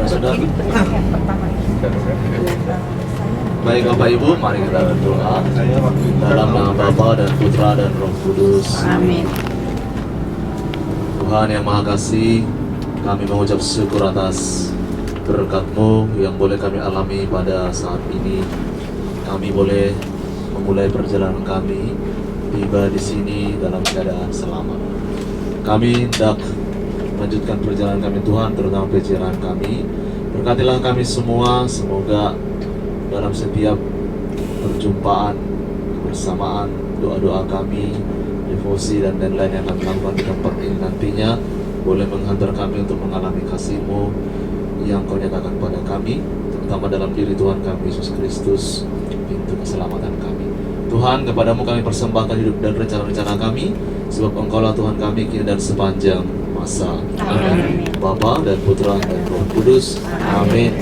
Sudah. Baik Bapak Ibu, mari kita berdoa dalam nama Bapa dan Putra dan Roh Kudus. Amin. Tuhan yang Maha Kasih, kami mengucap syukur atas berkat-Mu yang boleh kami alami pada saat ini. Kami boleh memulai perjalanan kami tiba di sini dalam keadaan selamat. Kami hendak melanjutkan perjalanan kami Tuhan, terutama perjalanan kami. Berkatilah kami semua, semoga dalam setiap perjumpaan, kebersamaan, doa-doa kami, devosi dan lain-lain yang kami lakukan di tempat ini nantinya boleh menghantar kami untuk mengalami kasih-Mu yang Kau nyatakan pada kami, terutama dalam diri Tuhan kami Yesus Kristus, pintu keselamatan kami. Tuhan, kepadamu kami persembahkan hidup dan rencana-rencana kami, sebab Engkaulah Tuhan kami kini dan sepanjang masa. Amin. Bapa dan Putra dan Roh Kudus. Amin.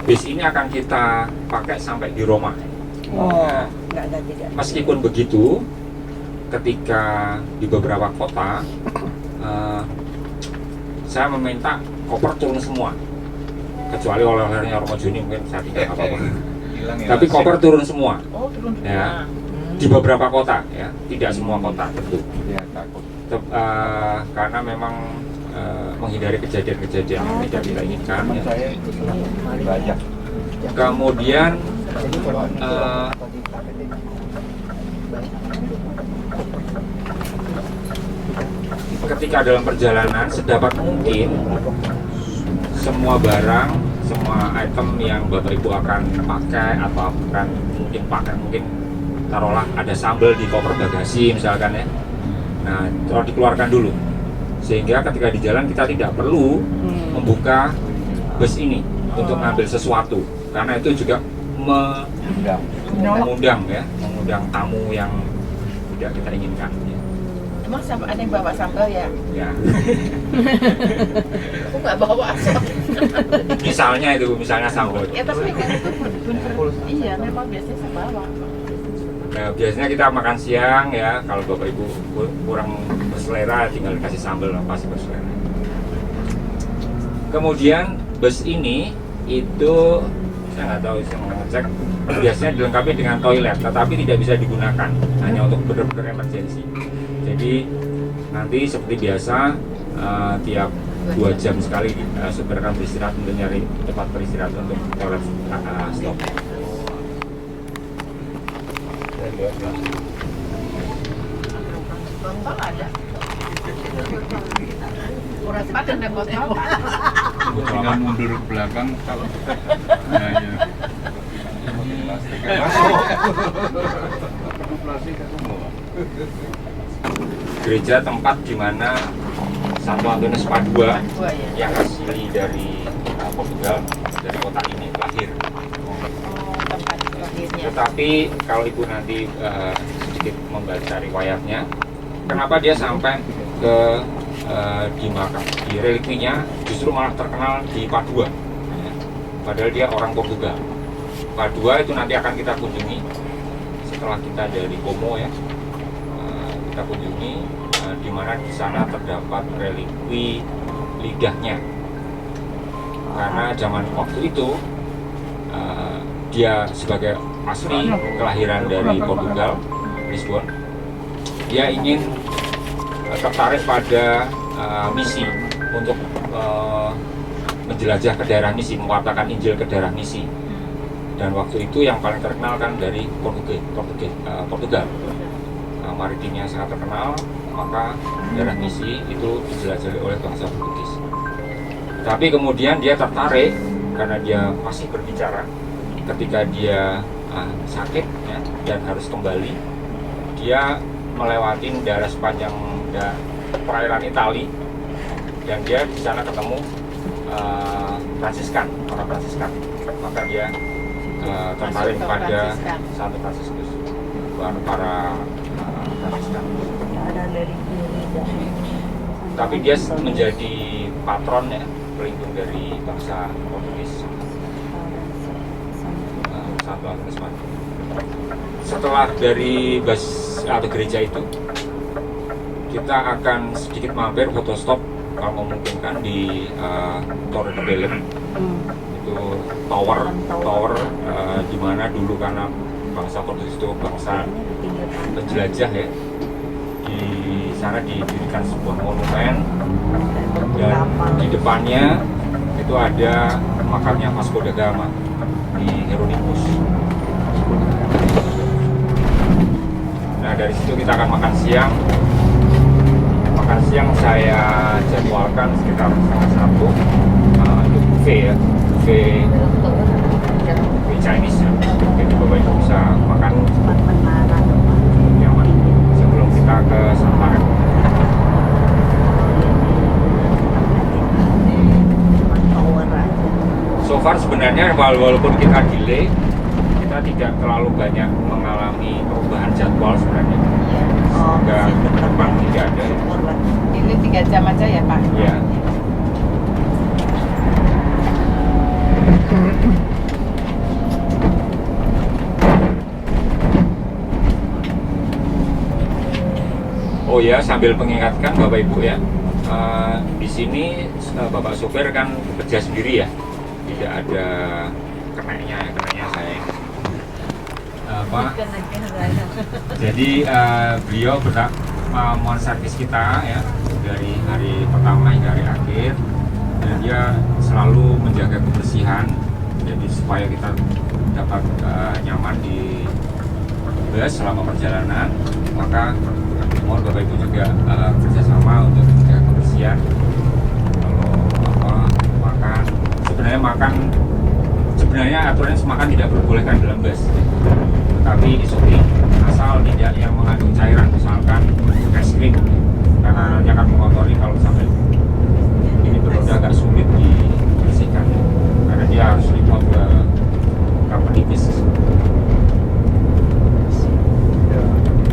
Bis ini akan kita pakai sampai di Roma. Nggak ada tidak. Meskipun begitu, ketika di beberapa kota, saya meminta koper turun semua, kecuali oleh-olehnya Romo Juni mungkin saya tidak apa-apa. Tapi koper turun semua. Oh, turun semua. Ya, di beberapa kota, ya, tidak semua kota tentu. Karena memang menghindari kejadian-kejadian yang tidak kita inginkan. Ya. Kemudian ketika dalam perjalanan sedapat mungkin semua barang, semua item yang Bapak Ibu akan pakai atau akan mungkin taruhlah ada sambal di koper bagasi misalkan ya. Nah, kalau dikeluarkan dulu sehingga ketika di jalan kita tidak perlu membuka bus ini untuk ngambil sesuatu, karena itu juga mengundang tamu yang tidak kita inginkan. Ya. Emang ada yang bawa sambal ya? Ya. Aku nggak bawa asal. misalnya sambal. Ya tapi kan itu iya memang biasanya saya bawa. Nah, biasanya kita makan siang ya, kalau Bapak Ibu kurang berselera tinggal dikasih sambal pasti berselera. Kemudian bus ini itu saya nggak tahu, saya mau ngecek, biasanya dilengkapi dengan toilet, tetapi tidak bisa digunakan, hanya untuk benar-benar emergency. Jadi nanti seperti biasa tiap 2 jam sekali supir akan beristirahat untuk nyari tempat beristirahat untuk toilet stop. Bang ada. Kurang pakai botol. Tinggal mundur ke belakang kalau kita Gereja tempat di mana Santo Antonius Padua yang asli dari Portugal, dari kota ini lahir. Tempat lahirnya. Tetapi kalau Ibu nanti sedikit membaca riwayatnya, kenapa dia sampai ke di relikwinya justru malah terkenal di Padua, padahal dia orang Portugal. Padua itu nanti akan kita kunjungi setelah kita dari Como ya, kita kunjungi di mana di sana terdapat relikwi lidahnya, karena zaman waktu itu dia sebagai asli kelahiran dari Portugal, Lisbon, dia ingin tertarik pada misi untuk menjelajah ke daerah misi, mewartakan Injil ke daerah misi. Dan waktu itu yang paling terkenal kan dari Portugal. Maritimnya sangat terkenal, maka daerah misi itu dijelajahi oleh bangsa Portugis. Tapi kemudian dia tertarik karena dia masih berbicara ketika dia sakit ya, dan harus kembali. Dia melewati daerah sepanjang perairan Itali, dan dia di sana ketemu orang Fransiskan, maka dia tertarik pada Santo Fransiskus, para Fransiskan. Tapi dia menjadi patron ya, pelindung dari bangsa Portugis. setelah dari bus atau gereja itu kita akan sedikit mampir foto stop kalau memungkinkan di Torre de Belém. Itu tower di mana dulu karena bangsa Portugis itu bangsa penjelajah ya, di sana didirikan sebuah monumen dan di depannya itu ada makamnya Vasco da Gama di Hieronymus. Nah dari situ kita akan makan siang. Makan siang saya jadwalkan sekitar 1:30 untuk buffet ya, buffet Chinese ya. Jadi Bapak Ibu bisa makan nyaman sebelum kita ke Santarem. So far sebenarnya walaupun kita delay, kita tidak terlalu banyak mengalami perubahan jadwal sebenarnya. Enggak, depan tidak ada. Ini 3 jam aja ya Pak? Ya. Oh ya, sambil mengingatkan Bapak Ibu ya, di sini Bapak sopir kan bekerja sendiri ya, tidak ada keneknya saya. Jadi beliau berhak menservis kita ya dari hari pertama hingga hari akhir, dan dia selalu menjaga kebersihan, jadi supaya kita dapat nyaman di bus selama perjalanan. Maka mohon Bapak Ibu juga kerjasama untuk menjaga kebersihan. Kalau sebenarnya aturannya makan tidak diperbolehkan dalam bus, tetapi isopi asal tidak yang mengandung cairan, misalkan es krim, karena nanti akan mengotori kalau sampai ini beroda agak sulit dibersihkan karena dia harus report ke company business.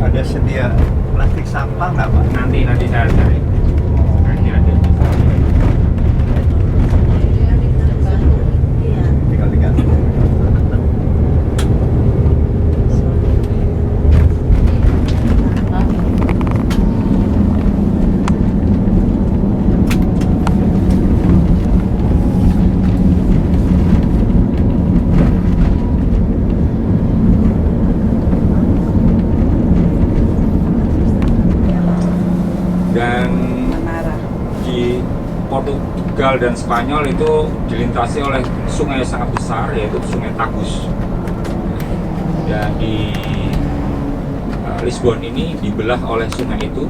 Ada sedia plastik sampah nggak Pak? Nanti saya cari. Nanti ada. Tinggal diganti. Dan di Portugal dan Spanyol itu dilintasi oleh sungai yang sangat besar, yaitu Sungai Tagus. Dan di Lisbon ini dibelah oleh sungai itu.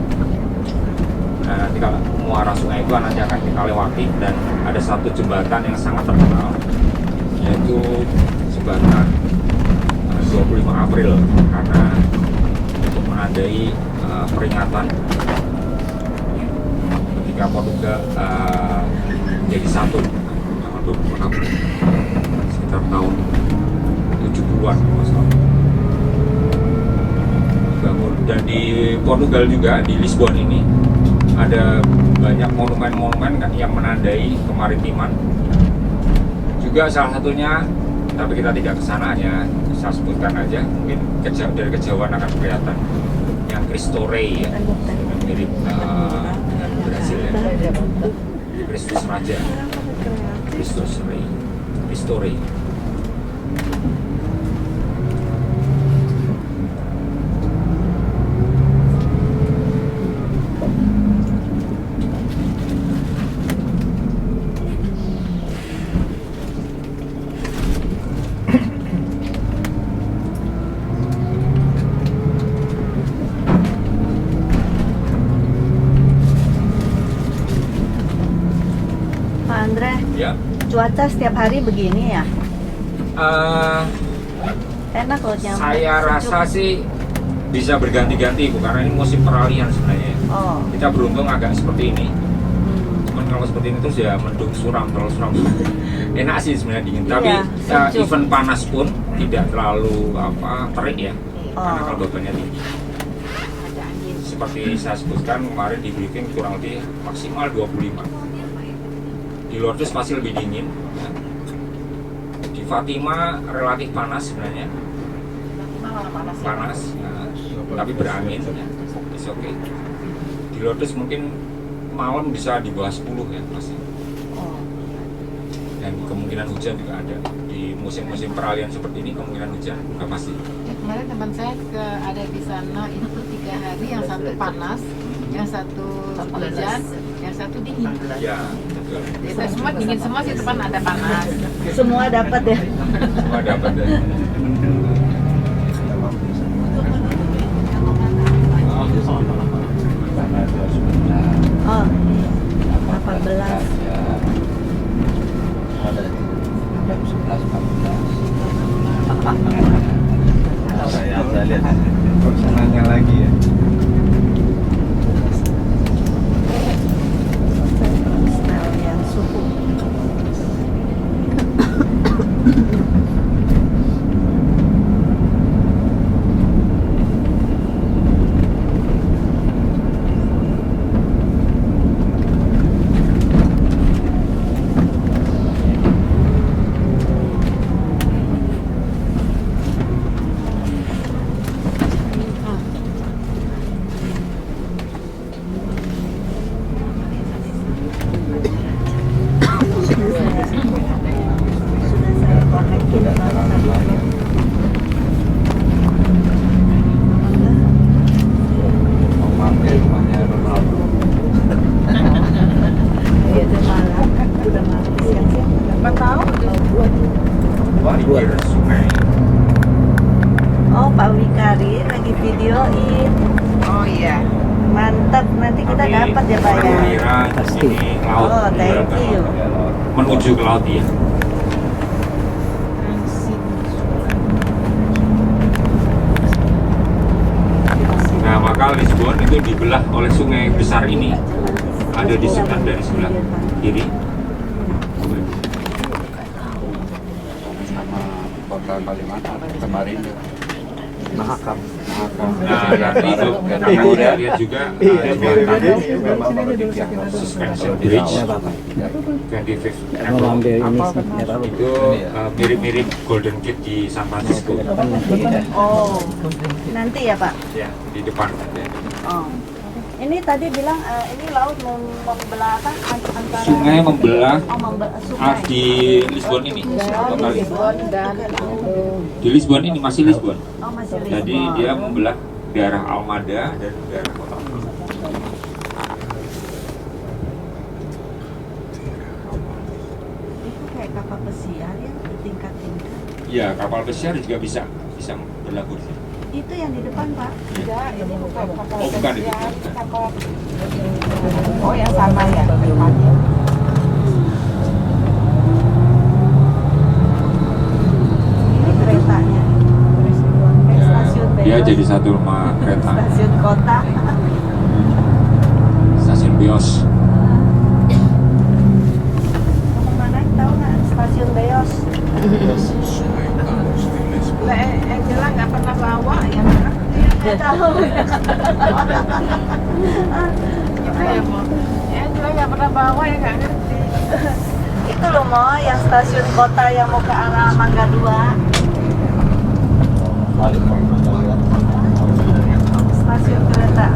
Nah, nanti kalau muara sungai itu nanti akan kita lewati, dan ada satu jembatan yang sangat terkenal, yaitu jembatan 25 April, karena untuk menandai peringatan ketika Portugal menjadi satu dengan 25 April sekitar tahun 70-an masalah. Dan di Portugal juga, di Lisbon ini ada banyak monumen-monumen yang menandai kemaritiman. Juga salah satunya, tapi kita tidak ke sana, hanya saya sebutkan aja, mungkin dari kejauhan akan kelihatan, yang Cristo Rei ya, yang mirip dengan Brasil ya, Kristus Raja, Kristus Rei, Cristo Rei. Andre, Ya. cuaca setiap hari begini ya? Eh, Enak loh nyaman. saya rasa sih bisa berganti-ganti Bu, karena ini musim peralihan sebenarnya. Oh. Kita beruntung agak seperti ini. Cuman kalau seperti ini terus ya mendung suram, terlalu suram. Enak sih sebenarnya dingin, tapi sejuk. even panas pun tidak terlalu terik ya, karena Oh. kelembabannya tinggi. Seperti saya sebutkan kemarin di briefing, kurang lebih maksimal 25. Di Lourdes pasti lebih dingin ya. Di Fatima relatif panas sebenarnya. panas ya. panas, tapi berangin, it's okay. Di Lourdes mungkin malam bisa di bawah 10 ya masih. Oh. Dan kemungkinan hujan juga ada. Di musim-musim peralihan seperti ini kemungkinan hujan nggak pasti. Kemarin teman saya ada di sana itu 3 hari, yang satu panas, yang satu hujan, yang satu dingin. Ya, betul. Kita semua dingin semua sih, depan ada panas. Semua dapat ya. Semua dapat ya. Oh, 18. Saya lihat persenannya lagi ya. Sekalian suhu. Sudah saya konekin tadi. Mau mampir rumahnya Ronaldo. Iya, udah malam. Udah malam siang-siang. Nggak tahu. Pinggir sungai. Oh, Pak Wikari lagi videoin. Oh iya. Mantap, nanti kita Tapi dapat ya Pak ya. perwira di sini laut. Oh, thank you. Menuju ke laut ya. Nah, maka Lisbon itu dibelah oleh sungai besar ini. Ada di sebelah dari sebelah kiri. Sama kota Kalimantan kemarin Mahakam. Nah, nanti itu kamu lihat juga jembatan suspension bridge 25th April. Itu mirip-mirip Golden Gate di San Francisco. Oh, nanti ya Pak. Ya, di depan. Oh. Ini tadi bilang ini laut membelah apa antara Sungai membelah sungai. di Lisbon ini. Kembali. Lisbon dan Di Lisbon ini masih Lisbon. Oh, masih Lisbon. Jadi dia membelah daerah Almada dan daerah kota. Itu kayak kapal pesiar ya, bertingkat-tingkat. Iya, kapal pesiar juga bisa berlabuh di sini. Itu yang di depan Pak. enggak, ini bukan kapal Oh, bukan itu. pesiar, kapal. Oh, yang sama ya depannya. Ini keretanya. Stasiun Dia Beos. jadi satu rumah kereta. Stasiun kota. Stasiun Bios. Kamu mana tahu nggak stasiun Beos? Lah, Angela nggak pernah bawa ya. Nggak tahu. Itu ya, Mo. Angela nggak pernah bawa ya, nggak ngerti. Itu loh Mo, yang stasiun kota yang mau ke arah Mangga 2. Stasiun kereta.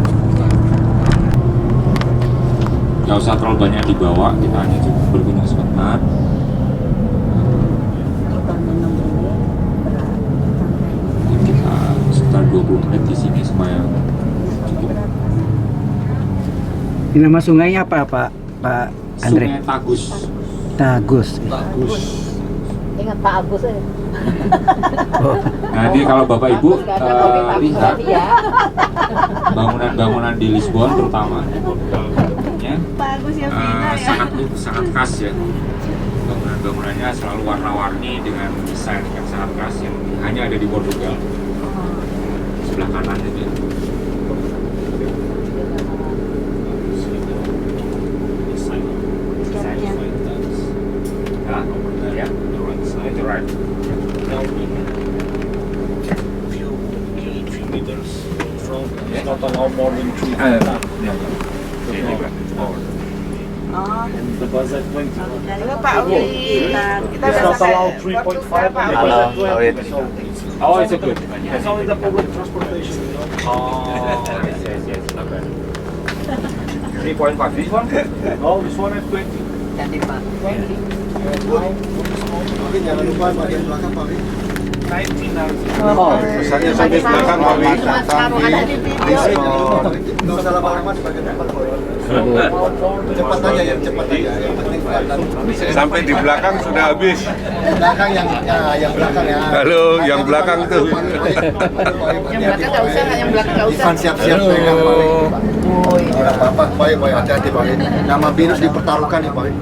Gak usah terlalu banyak dibawa, kita hanya cukup bergunung sebentar. Kalau minum ini berat. Dan kita sekitar 20 menit di sini supaya cukup. Ini nama sungainya apa Pak Andre? Sungai Tagus. Tagus. Ingat Pak Agus ya. Nanti kalau Bapak Ibu lihat Ya. bangunan-bangunan di Lisbon terutama di Portugalnya Pak Agus yang Vina ya. sangat khas ya. Bangunan-bangunannya selalu warna-warni dengan desain yang sangat khas yang hanya ada di Portugal. Sebelah kanan itu. Ya. Catnya. Nah, ya, itu right. Oh, Halo Pak Owi, kita udah sampai Portugal Pak Owi. Halo, Awit. Oh, it's good. It's only the public transportation, you know. Oh, yes, not bad. 3.5. This one? No, this one is 20. Jadi Pak. Jangan lupa bagian belakang Pak. 19 hours. Oh, pesannya sampai belakang Pak. Harus ada di video. Nggak usah lama-lama di bagian depan Pak. Cepat aja, yang cepat aja. Yang penting kelihatan. Sampai di belakang sudah habis. Belakang yang belakang ya. Halo, yang belakang tuh. Yang belakang nggak usah, yang belakang nggak usah. Ivan siap-siap pegang Pak. Oh iya. Tidak apa-apa, Pak. Hati-hati Pak. Nama BINUS dipertaruhkan nih Pak.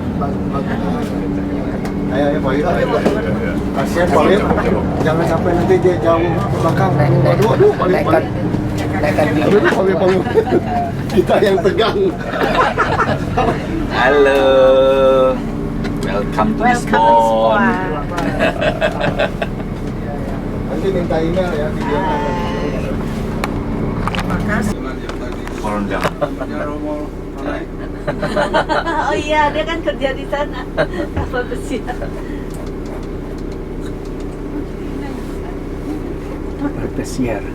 Ayo Pak. Kasihan Pak. Jangan sampai nanti dia jauh ke belakang. Aduh, Pak. Aduh, kita yang pegang. Halo, welcome to Lisbon. Nanti minta email ya videonya. Kolondang. Oh iya, dia kan kerja di sana. Kapal pesiar. Pesiar.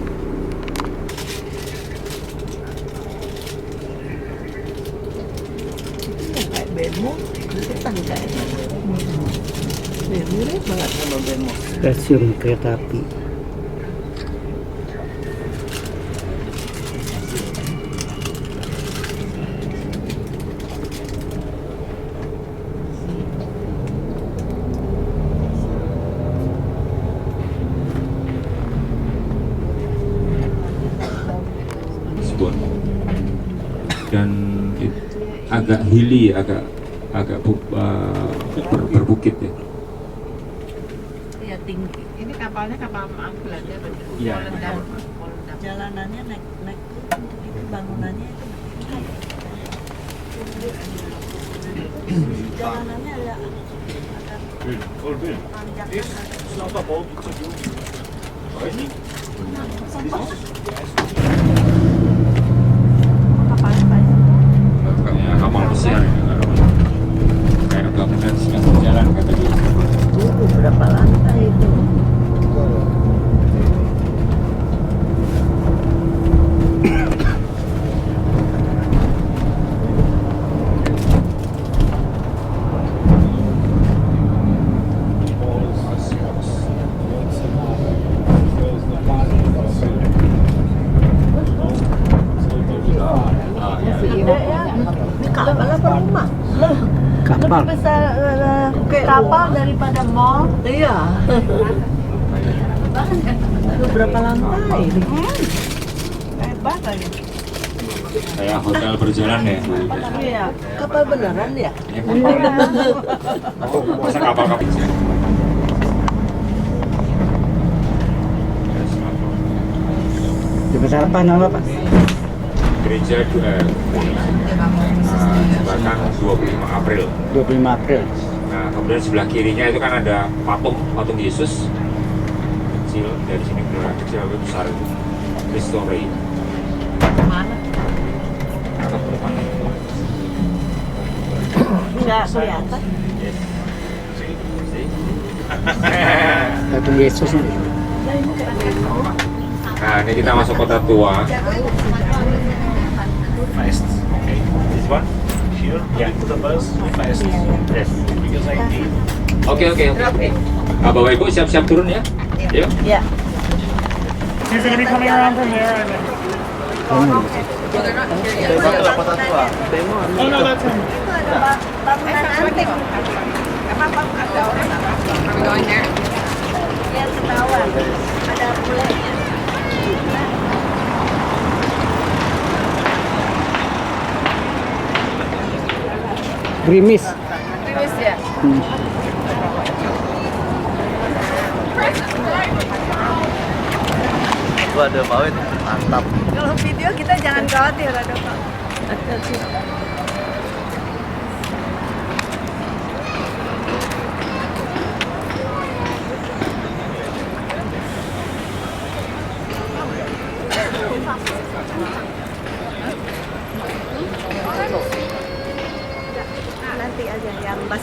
Kayak bemo, kita enggak ya. Mirip banget sama bemo. Stasiun kereta api. Lisbon. Dan agak hilly, agak berbukit ya. Iya tinggi. Ini kapalnya kapal Belanda. Iya. Jalanannya naik turun, itu bangunannya itu jalanannya agak panjang. It's not a boat, it's a boat. Kapalnya banyak. Kayak kapal pesiar. Kayak bangunan setengah jalan kata dia. Berapa lantai itu? Ini kapal apa rumah? Kapal. Lebih besar kapal daripada mall. Iya. Itu berapa lantai? Hebat lagi. Kayak hotel berjalan ya. Iya. Kapal beneran ya? Masa kapal kecil. Jembatan apa nama Pak? Gereja jembatan 25 April. 25 April. Nah, kemudian sebelah kirinya itu kan ada patung Yesus kecil, dari sini kelihatan kecil atau besar itu Restore. Mana? Enggak kelihatan. Yes. See? Patung Yesus. Nah, ini kita masuk kota tua. Fast. Okay. This one? Here? Yeah. To the bus? Fast. Yes. Because I need. Oke. Bapak Ibu siap-siap turun ya. Yuk. Iya. He's gonna be coming around from there and then. Oh no, that's him. Bangunan antik. Are we going there? Dia ketahuan. Ada mulainya. Grimis. Terus ya. Waduh, Pak Wid, mantap. Kalau video kita jangan khawatir ada Pak.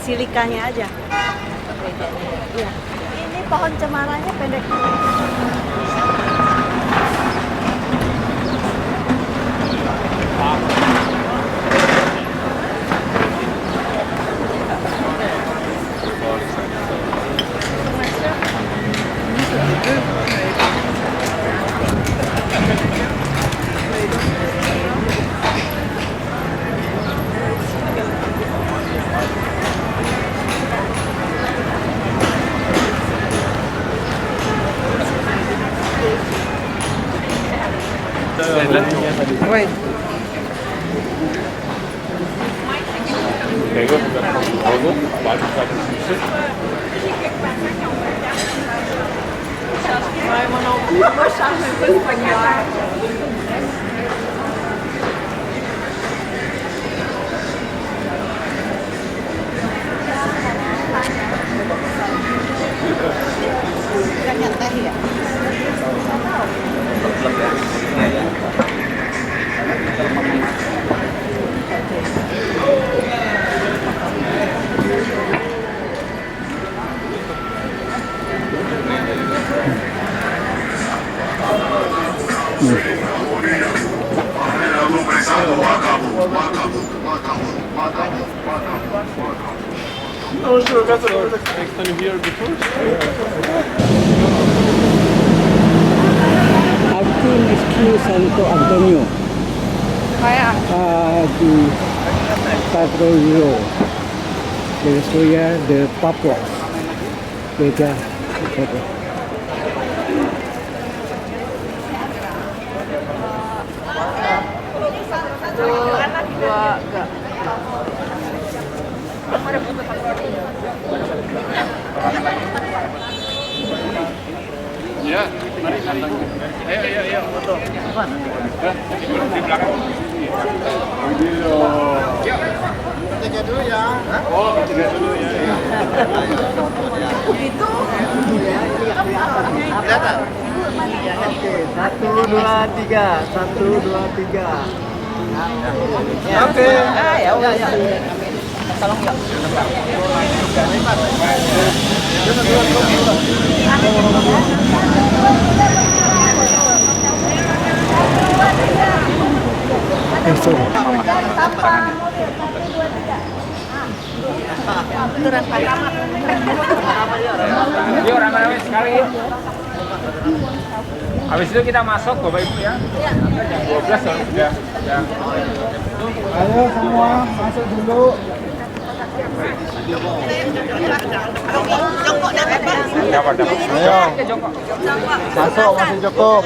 basilikanya aja. Iya. Ini pohon cemaranya pendek. Aquí Mezquita Santo Antonio. Di Patrollo de la historia de Papua. Beda. Ya, mari datang. Ayo, foto. Di belakang. Tiga dulu ya. Oh, tiga dulu ya. Kelihatan? Oke, 1, 2, 3. 1, 2, 3. Oke. Ya. Tolong ya. Yuk rame-rame sekali. Habis itu kita masuk Bapak Ibu ya. Jam 12 sudah. Ayo semua masuk dulu. Dapat. Ayo. Masuk masih cukup.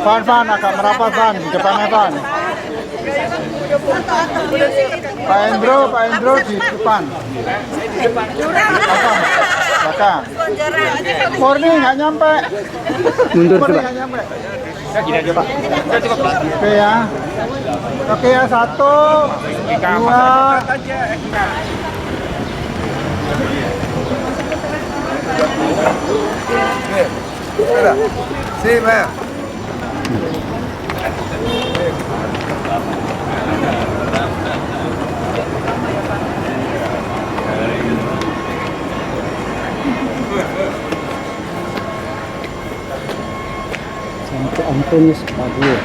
Van agak merapat Van, di depannya Van. Pak Endro di depan. Belakang. Murni nggak nyampe. Mundur Murni coba. nggak nyampe. Saya gini aja Pak. Saya cukup. Oke ya. Oke ya, 1, 2. Sí, vaya. Santo Antonius Padua.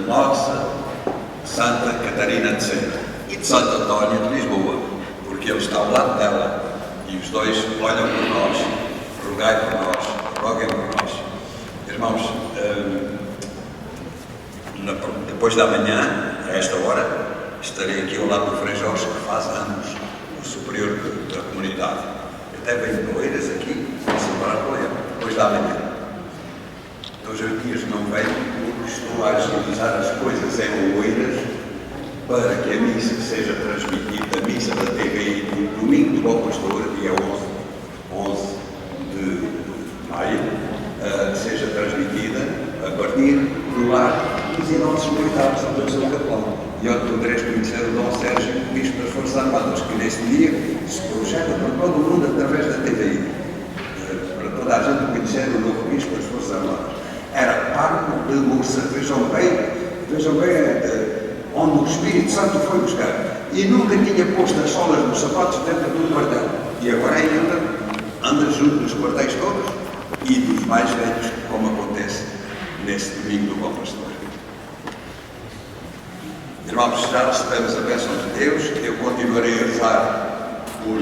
nossa Santa Catarina de Sena e de Santo António de Lisboa, porque ele está ao lado dela e os dois olham por nós, rogai por nós, roguem por nós. Irmãos, depois da manhã, a esta hora, estarei aqui ao lado do Frei Jorge, que faz anos, o superior da comunidade. Até venho de Oeiras aqui, para celebrar com ele, depois da manhã. Dois dias não venho, porque estou a agilizar as coisas em Oeiras para que a missa seja transmitida, a missa da TVI no domingo do Bom Pastor, dia 11 de maio, seja transmitida a partir do lar dos nossos militares do seu capelão. E eu podereis conhecer o Dom Sérgio, Bispo das Forças Armadas, que nesse dia se projeta para todo o mundo através da TVI, para toda a gente conhecer o novo Bispo das Forças Armadas. Era Parco de Mursa, vejam bem onde o Espírito Santo foi buscar. E nunca tinha posto as solas dos sapatos dentro do quartel. E agora anda junto dos quartéis todos e dos mais velhos, como acontece nesse domingo do Bom Pastor. Irmãos, já recebemos a bênção de Deus. Eu continuarei a rezar por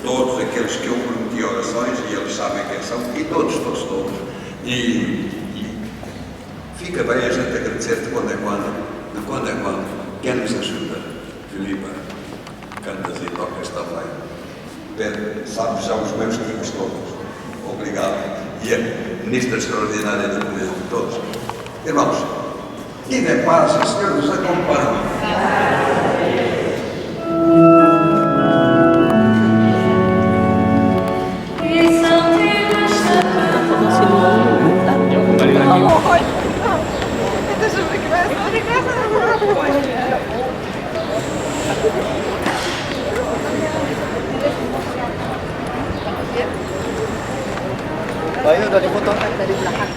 todos aqueles que eu prometi orações, e eles sabem quem são, e todos. E fica bem a gente agradecer de quando em quando, quem nos ajuda. Filipa, cantas e tocas também. Pedro, sabes já os meus tios todos. Obrigado. E a ministra extraordinária da Comunidade de todos. Irmãos, ide em paz, o Senhor nos acompanhe. Bayu udah dipoto dari belakang.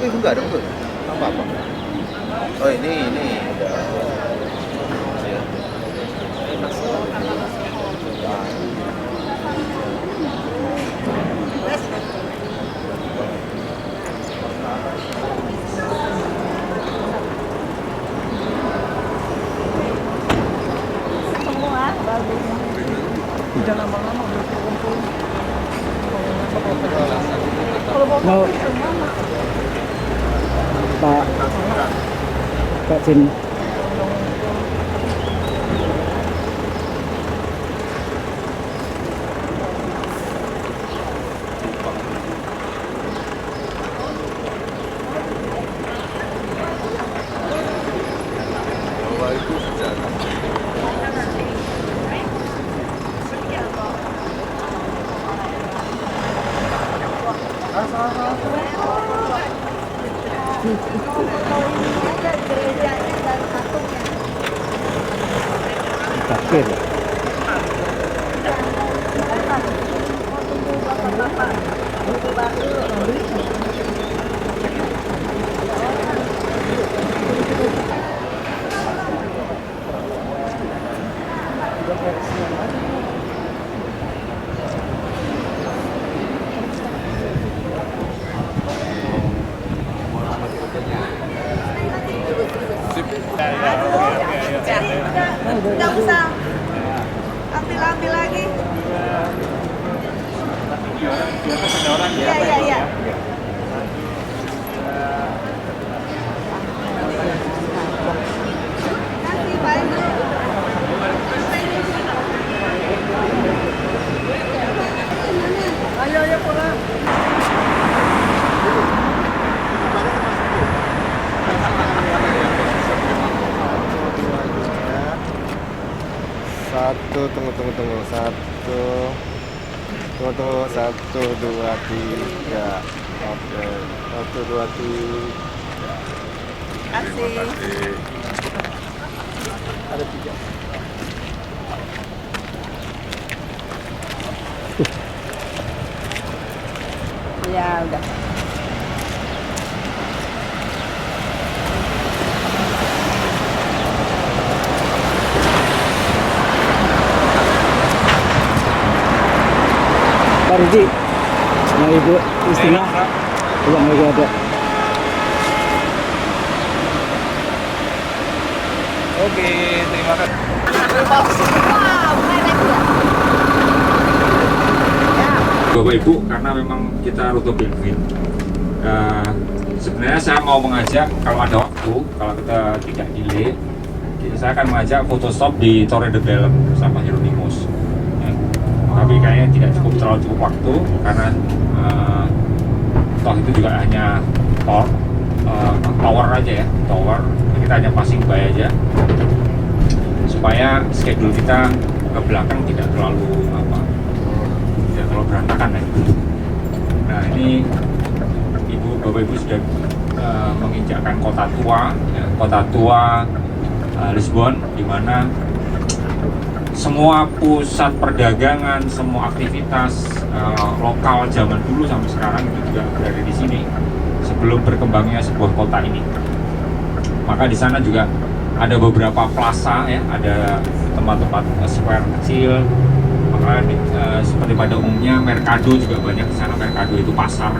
Enggak ada betul. Apa-apa. Oh ini udah. Semua bagus. Udah lama-lama berkumpul. Kalau mau Pak sini. Takir. Nggak usah ambil lagi. Iya. Kasih Pak. Ayo pulang. Tunggu. 1, 2, 3. Oke. 1, 2, 3. Kasih. Ada 3. Riji, sama Ibu Istina. Uang lagi ada. Oke, terima kasih. Bapak Ibu, karena memang kita rute Belvin, sebenarnya saya mau mengajak kalau ada waktu, kalau kita tidak delay, saya akan mengajak foto stop di Torre de Belem bersama Hieronymus. Ya. Tapi kayaknya tidak terlalu cukup waktu karena toh itu juga hanya tower aja ya, tower. Kita hanya passing by aja supaya schedule kita ke belakang tidak terlalu berantakan ya. Nah ini Bapak Ibu sudah menginjakkan kota tua Lisbon, di mana semua pusat perdagangan, semua aktivitas lokal zaman dulu sampai sekarang itu juga berada di sini sebelum berkembangnya sebuah kota ini. Maka di sana juga ada beberapa plaza ya, ada tempat-tempat square kecil. Maka seperti pada umumnya Mercado juga banyak di sana. Mercado itu pasar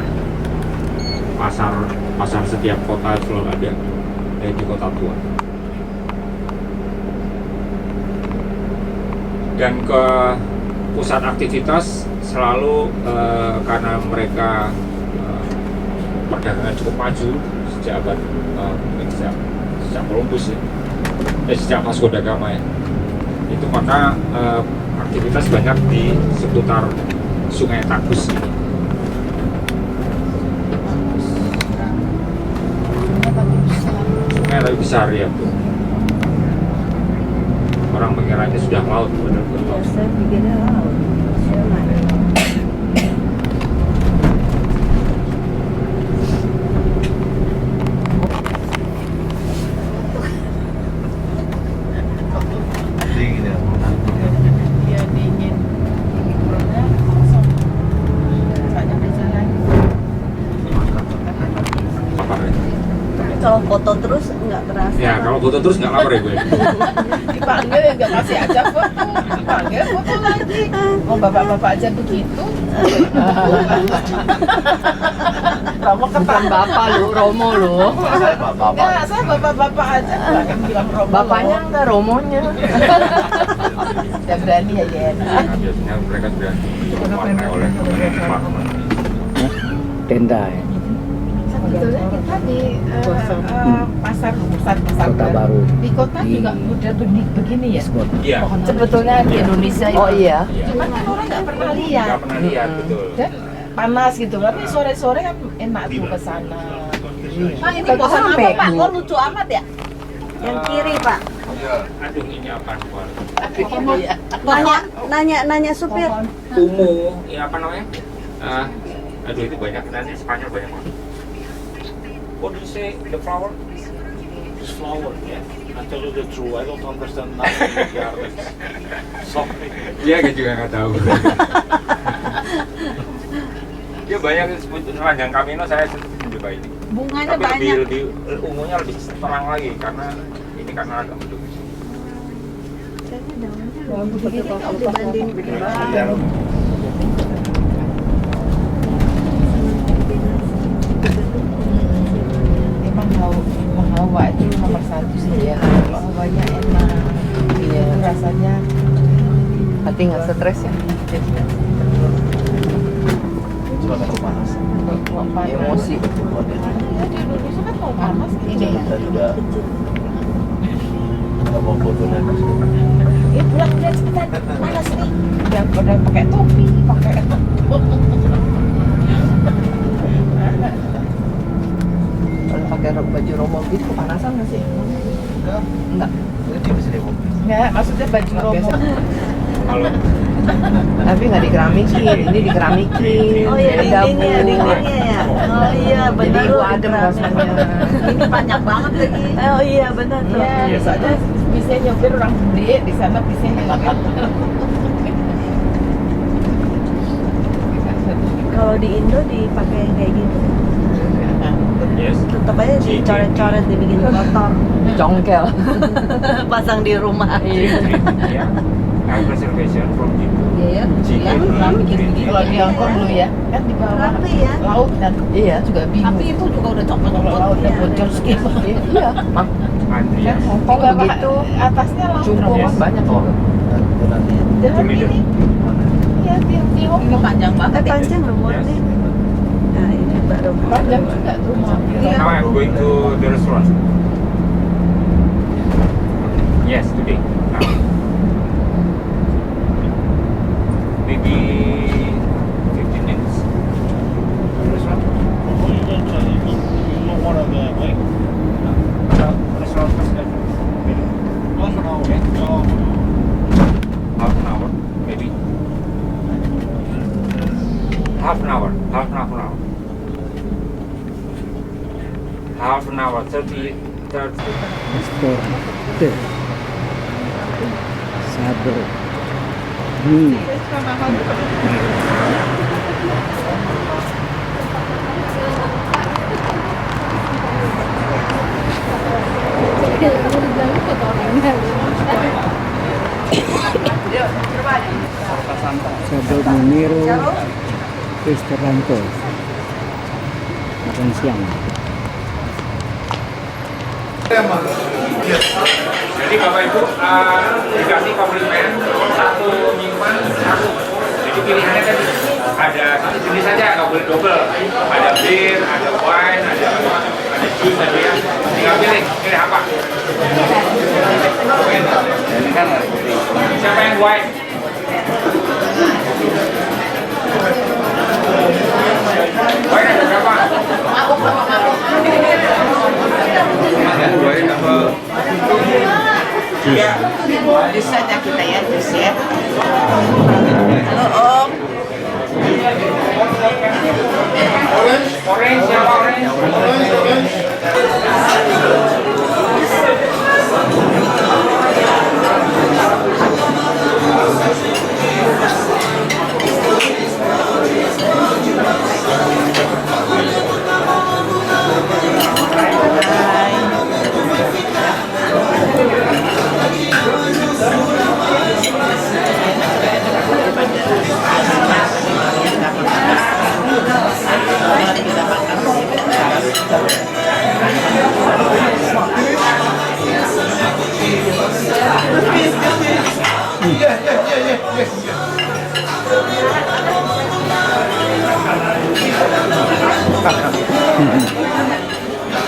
setiap kota selalu ada di kota tua. Dan ke pusat aktivitas selalu karena mereka perdagangan cukup maju sejak abad sejak Columbus ya, sejak Vasco da Gama ya, itu maka aktivitas banyak di seputar Sungai Tagus ini. Sungai lebih besar ya tuh. Orang mengiranya sudah laut, benar-benar laut. Saya pikirnya laut. Dingin ya. Iya dingin. Perutnya kosong. Saatnya berjalan. Lapar ya? Kalau foto terus nggak terasa. Ya kalau foto terus nggak lapar ya gue. Dipanggil ya nggak kasih aja foto. Dipanggil foto lagi. Oh bapak-bapak aja begitu. Romo bukan bapak lu, Romo lu. Saya bapak. Enggak, saya bapak-bapak aja. Jangan bilang Romo. Bapaknya enggak, Romonya. Ya berani ya Yen. Biasanya mereka sudah diwarnai oleh Tenda ya. Sebetulnya kita di pasar pusat pasar Kota Baru. di kota Di- juga udah begini ya. Lisbon. Iya. Sebetulnya di Indonesia oh iya. Iya. Cuman kan orang nggak pernah lihat. Nggak pernah lihat betul. Dan panas gitu. Tapi sore-sore kan enak tuh ke sana. Pak ini pohon apa Pak? Kok lucu amat ya? Yang kiri Pak. Aduh ini apa Tuan? Nanya supir. Ungu, ya apa namanya? Aduh itu banyak, nanti Spanyol banyak banget. What do you say? The flower? It's flower. Yeah. I tell you the truth, I don't understand nothing in gardens. Sorry. Dia juga nggak tahu. Dia banyak disebut ranjang Camino, saya coba ini. Bunganya Tapi banyak. lebih ungunya lebih terang lagi karena ini karena agak mendung. Kayaknya daunnya lebih gede dibanding Emang hawa itu nomor satu sih ya. Hawanya enak. Iya. Rasanya hati nggak stres ya. Cuma kalau panas. Emosi. Ya di Indonesia kan mau panas ini. Kita juga nggak mau foto dan Ya pulang udah cepetan. Panas nih. Udah pakai topi, pakai kalau pakai baju romo gitu kepanasan nggak sih? Enggak. Ini bisa demo. Enggak, maksudnya baju romo. Kalau Tapi nggak dikeramikin, ini dikeramikin. Oh iya dindingnya dapur. ya. Oh iya benar. Jadi ibu adem rasanya. Ini banyak banget lagi. Oh iya benar tuh. Ya, biasanya bisa nyopir orang gede, di sana bisa nyopir. Kalau di Indo dipakai kayak gitu. yes, Tetap aja dicoret-coret dibikin kotor. Congkel. Pasang di rumah. ya, have reservation from Jibu. ya. Yang bikin Kalau di Hongkong dulu ya, kan di bawah rapi ya. laut kan. Iya, juga bingung. Tapi itu juga udah Kalau copot-copot. laut udah ya. bocor skip. Iya. Andri ya. Kan Hongkong Juga begitu. Atasnya langsung Yes. banyak Oh, loh. jalan Jalan Ini ini. Iya, di Ini Hongkong panjang banget. ya. Panjang loh Yes. nih. Nah ini baru. Panjang juga tuh mau. Iya. Now I'm going to the restaurant. Yes, today. Now. Maybe 15 minutes. Restaurant? Restaurant. Okay. Half an hour, maybe. Half an hour. Half an hour. 30. Transporter. Sabar. Sabar Muniro Restaurante. Makan siang. Jadi Bapak Ibu dikasih komplimen satu minuman satu. Jadi pilihannya tadi ada satu jenis saja, nggak boleh double. Ada bir, ada wine, ada jus, ada ya. Tinggal pilih apa? Siapa yang wine? Wine ada berapa? Tiga. Jus saja kita ya, jus ya. Halo Om. Orange, siapa orange?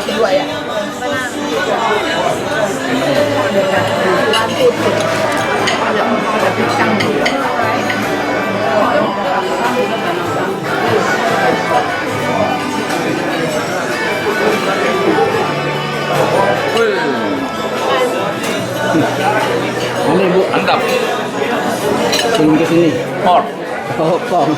Dua ya. Ada pisang juga. Mana Ibu? Mantap. Sini ke sini. Or. Oh, Pong.